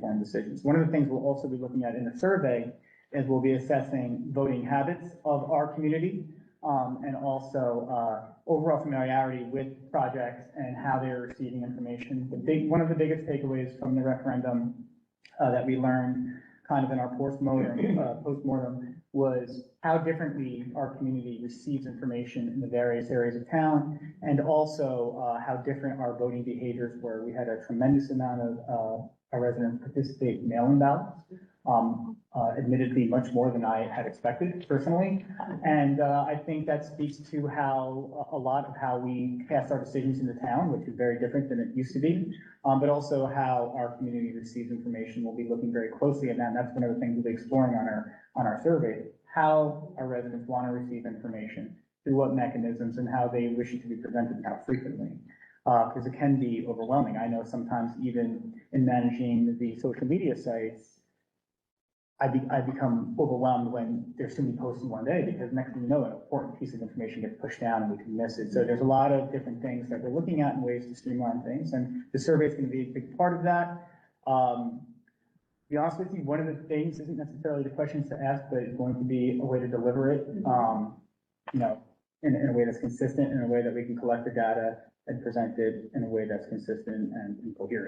informed decisions. One of the things we'll also be looking at in the survey is we'll be assessing voting habits of our community, and also overall familiarity with projects and how they're receiving information. One of the biggest takeaways from the referendum that we learned kind of in our postmortem was how differently our community receives information in the various areas of town, and also how different our voting behaviors were. We had a tremendous amount of our residents participate in mail-in ballots, admittedly much more than I had expected personally. And I think that speaks to how a lot of how we cast our decisions in the town, which is very different than it used to be, but also how our community receives information. We'll be looking very closely at that, and that's one of the things we'll be exploring on our survey, how our residents want to receive information, through what mechanisms, and how they wish it to be presented, and how frequently. Because it can be overwhelming. I know sometimes even in managing the social media sites, I become overwhelmed when there's too many posts in one day, because next thing you know, an important piece of information gets pushed down and we can miss it. So there's a lot of different things that we're looking at and ways to streamline things, and the survey is going to be a big part of that. To be honest with you, one of the things isn't necessarily the questions to ask, but it's going to be a way to deliver it, you know, in a way that's consistent, in a way that we can collect the data and present it in a way that's consistent and coherent.